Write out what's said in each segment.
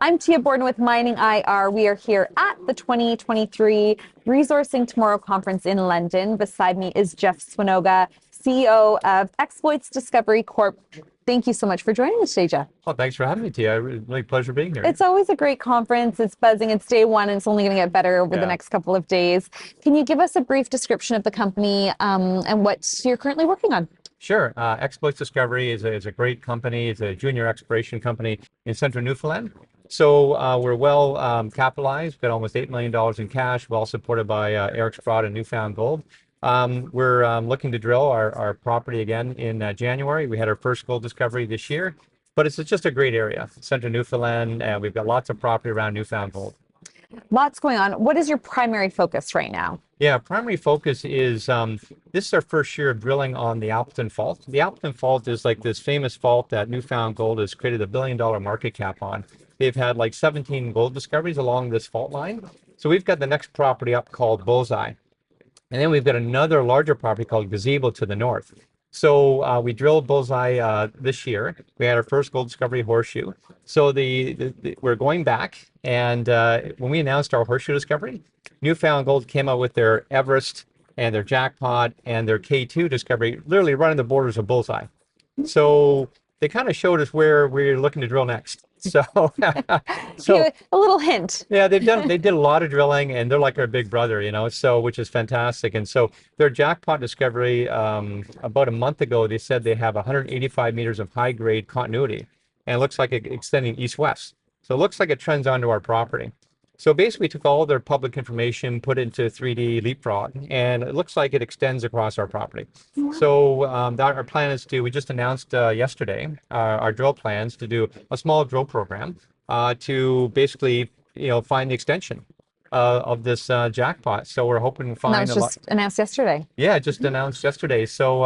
I'm Tia Borden with MiningIR. We are here at the 2023 Resourcing Tomorrow conference in London. Beside me is Jeff Swinoga, CEO of Exploits Discovery Corp. Thank you so much for joining us today, Jeff. Well, thanks for having me, Tia. Really pleasure being here. It's always a great conference. It's buzzing. It's day one, and it's only going to get better over the next couple of days. Can you give us a brief description of the company and what you're currently working on? Sure. Exploits Discovery is a great company. It's a junior exploration company in central Newfoundland. So we're well capitalized. We've got almost $8 million in cash, well supported by Eric Sprott and Newfound Gold. We're looking to drill our property again in January. We had our first gold discovery this year, but it's just a great area, central Newfoundland, and we've got lots of property around Newfound Gold. Lots going on. What is your primary focus right now? Yeah, primary focus is, this is our first year of drilling on the Appleton Fault. The Appleton Fault is like this famous fault that Newfound Gold has created a $1 billion market cap on. They've had like 17 gold discoveries along this fault line. So we've got the next property up called Bullseye. And then we've got another larger property called Gazebo to the north. So we drilled Bullseye this year. We had our first gold discovery, Horseshoe. So we're going back, and when we announced our Horseshoe discovery, Newfound Gold came out with their Everest and their Jackpot and their K2 discovery, literally running the borders of Bullseye. So they kind of showed us where we're looking to drill next. So, a little hint. Yeah, they did a lot of drilling, and they're like our big brother, so which is fantastic. And so their Jackpot discovery, about a month ago, they said they have 185 meters of high grade continuity, and it looks like it extending east-west. So it looks like it trends onto our property. So basically, we took all their public information, put it into 3D Leapfrog, and it looks like it extends across our property. Wow. So our plan is we just announced yesterday our drill plans to do a small drill program to basically, find the extension of this Jackpot. So we're hoping to find. And that was just announced yesterday. Yeah, just announced yesterday. So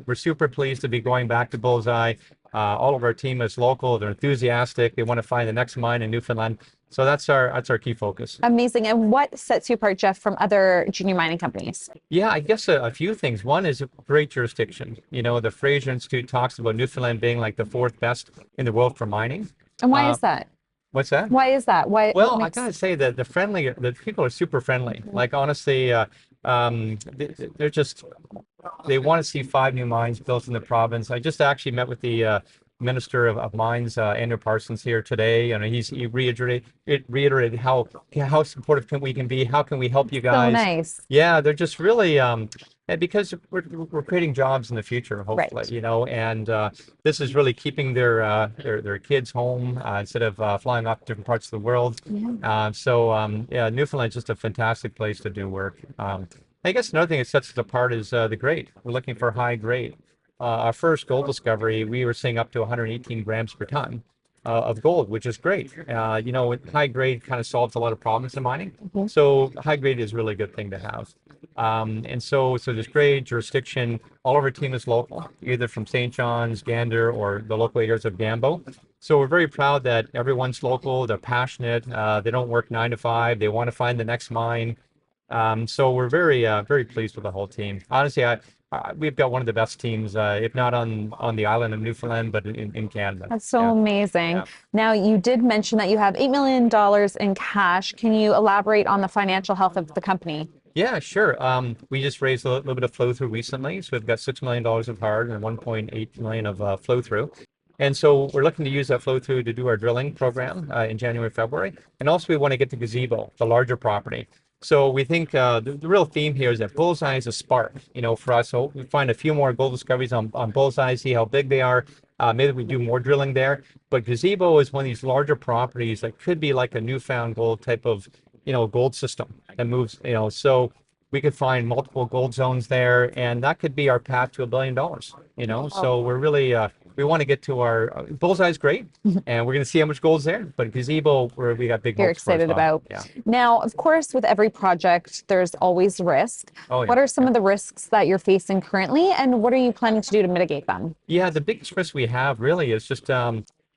we're super pleased to be going back to Bullseye. All of our team is local. They're enthusiastic. They want to find the next mine in Newfoundland. So that's our key focus. Amazing. And what sets you apart, Jeff, from other junior mining companies? Yeah, I guess a few things. One is a great jurisdiction. The Fraser Institute talks about Newfoundland being like the fourth best in the world for mining. And why is that? What's that? Why is that? Why? Well, I gotta say that the people are super friendly. Like honestly, they're just, they want to see 5 new mines built in the province. I just actually met with the Minister of Mines, Andrew Parsons, here today, and he reiterated how supportive we can be. How can we help you guys? So nice. Yeah, they're just really because we're creating jobs in the future, hopefully, right. And this is really keeping their kids home instead of flying off to different parts of the world. Yeah. Newfoundland's just a fantastic place to do work. I guess another thing that sets us apart is the grade. We're looking for high grade. Our first gold discovery, we were seeing up to 118 grams per ton of gold, which is great. High grade kind of solves a lot of problems in mining. Mm-hmm. So high grade is really a good thing to have. And so there's grade, jurisdiction. All of our team is local, either from St. John's, Gander, or the local areas of Gambo. So we're very proud that everyone's local. They're passionate. They don't work 9 to 5. They want to find the next mine. So we're very pleased with the whole team. Honestly, we've got one of the best teams, if not on the island of Newfoundland, but in Canada. That's so amazing. Yeah. Now, you did mention that you have $8 million in cash. Can you elaborate on the financial health of the company? Yeah, sure. We just raised a little bit of flow through recently. So we've got $6 million of hard and $1.8 million of flow through. And so we're looking to use that flow through to do our drilling program in January, February. And also we want to get to Gazebo, the larger property. So we think the real theme here is that Bullseye is a spark, for us. So we find a few more gold discoveries on Bullseye, see how big they are. Maybe we do more drilling there. But Gazebo is one of these larger properties that could be like a Newfound Gold type of, gold system that moves, so we could find multiple gold zones there, and that could be our path to $1 billion, So we're really, we want to get to our Bullseye is great, and we're going to see how much gold's there. But Gazebo, where we got big. You're excited about. Yeah. Now, of course, with every project, there's always risk. Oh, yeah. What are some of the risks that you're facing currently, and what are you planning to do to mitigate them? Yeah, the biggest risk we have really is just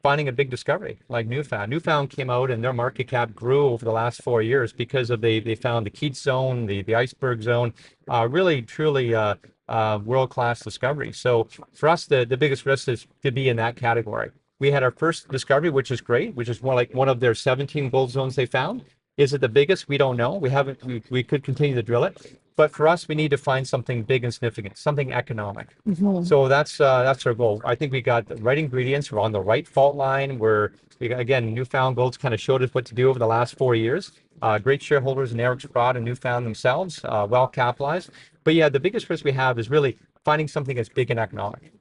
finding a big discovery like Newfound. Newfound came out and their market cap grew over the last 4 years because of they found the Keats zone, the iceberg zone, really truly world-class discovery. So for us, the biggest risk is to be in that category. We had our first discovery, which is great, which is more like one of their 17 gold zones they found. Is it the biggest? We don't know. We could continue to drill it. But for us, we need to find something big and significant, something economic. So that's our goal. I think we got the right ingredients. We're on the right fault line. Again, Newfound Gold's kind of showed us what to do over the last 4 years. Great shareholders in Eric Sprott and Newfound themselves, well capitalized. But yeah, the biggest risk we have is really finding something that's big and economic.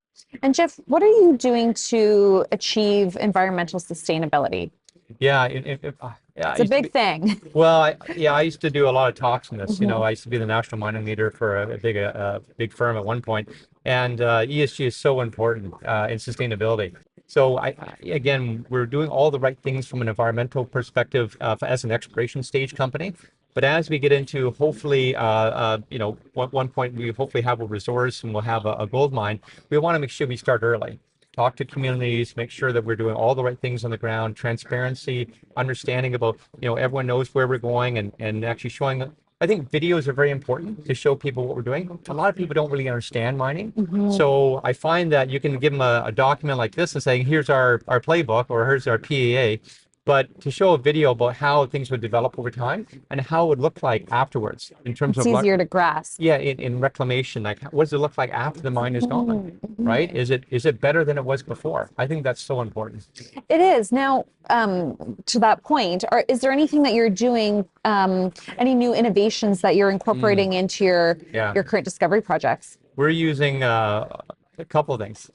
And Jeff, what are you doing to achieve environmental sustainability? Yeah, It's a big thing. Well, I used to do a lot of talks on this. I used to be the national mining leader for a big firm at one point, and ESG is so important in sustainability. So again, we're doing all the right things from an environmental perspective as an exploration stage company. But as we get into hopefully, one point we hopefully have a resource and we'll have a gold mine, we want to make sure we start early. Talk to communities, make sure that we're doing all the right things on the ground, transparency, understanding about, everyone knows where we're going and actually showing. I think videos are very important to show people what we're doing. A lot of people don't really understand mining. So I find that you can give them a document like this and say, here's our playbook or here's our PEA. But to show a video about how things would develop over time and how it would look like afterwards in terms It's of easier to grasp. Yeah, in reclamation, like what does it look like after the mine is gone, right? Is it better than it was before? I think that's so important. It is. Now, to that point, is there anything that you're doing, any new innovations that you're incorporating into your current discovery projects? We're using a couple of things.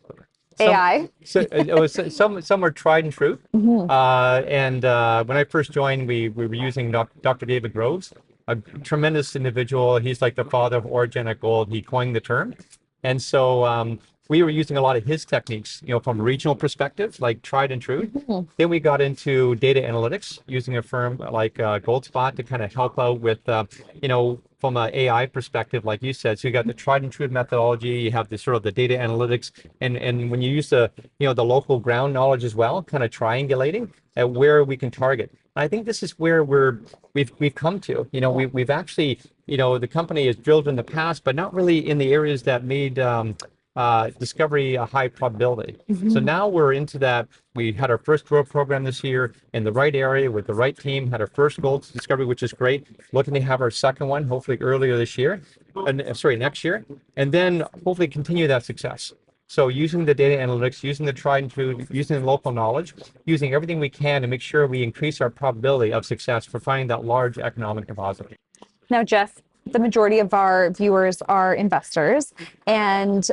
AI. Some are tried and true. And when I first joined, we were using Dr. David Groves, a tremendous individual. He's like the father of orogenic gold. He coined the term. And so we were using a lot of his techniques, from a regional perspective, like tried and true. Then we got into data analytics, using a firm like Goldspot to kind of help out with, from an AI perspective, like you said. So you got the tried and true methodology, you have the sort of the data analytics, and when you use the local ground knowledge as well, kind of triangulating at where we can target. I think this is where we've come to. We've actually, the company has drilled in the past, but not really in the areas that made discovery a high probability. So now we're into that. We had our first drill program this year in the right area with the right team, had our first gold discovery, which is great. Looking to have our second one, hopefully earlier this year, next year, and then hopefully continue that success. So using the data analytics, using the tried and true, using the local knowledge, using everything we can to make sure we increase our probability of success for finding that large economic deposit. Now, Jeff, the majority of our viewers are investors, and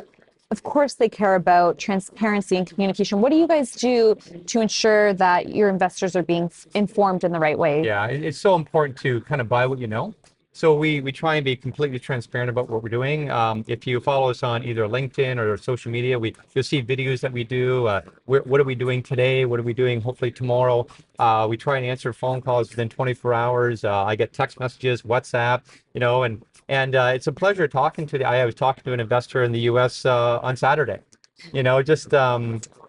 of course, they care about transparency and communication. What do you guys do to ensure that your investors are being informed in the right way? Yeah, it's so important to kind of buy what you know. So we try and be completely transparent about what we're doing. If you follow us on either LinkedIn or social media, you'll see videos that we do. What are we doing today? What are we doing hopefully tomorrow? We try and answer phone calls within 24 hours. I get text messages, WhatsApp, and it's a pleasure talking to I was talking to an investor in the US on Saturday. Just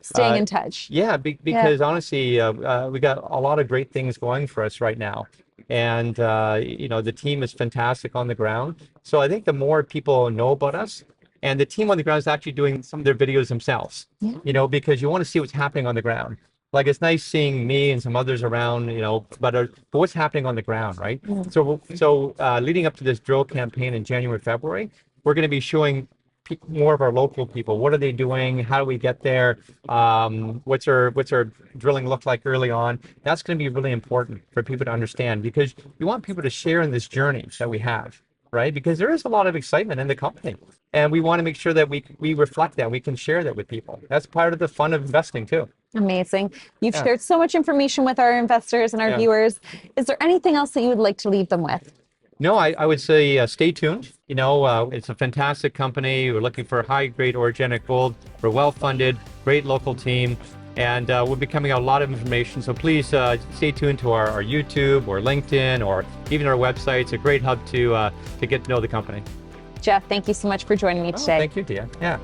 staying in touch. Yeah, because honestly, we got a lot of great things going for us right now. And, the team is fantastic on the ground. So I think the more people know about us, and the team on the ground is actually doing some of their videos themselves, because you want to see what's happening on the ground. Like, it's nice seeing me and some others around, but what's happening on the ground, right? So leading up to this drill campaign in January, February, we're going to be showing more of our local people. What are they doing? How do we get there? What's our drilling look like early on? That's going to be really important for people to understand, because we want people to share in this journey that we have, right? Because there is a lot of excitement in the company, and we want to make sure that we reflect that. We can share that with people. That's part of the fun of investing too. Amazing. You've shared so much information with our investors and our viewers. Is there anything else that you would like to leave them with? No, I would say stay tuned. It's a fantastic company. We're looking for high-grade orogenic gold. We're well-funded, great local team, and we'll be coming out a lot of information. So please stay tuned to our YouTube or LinkedIn or even our website. It's a great hub to get to know the company. Jeff, thank you so much for joining me today. Thank you, Tia. Yeah.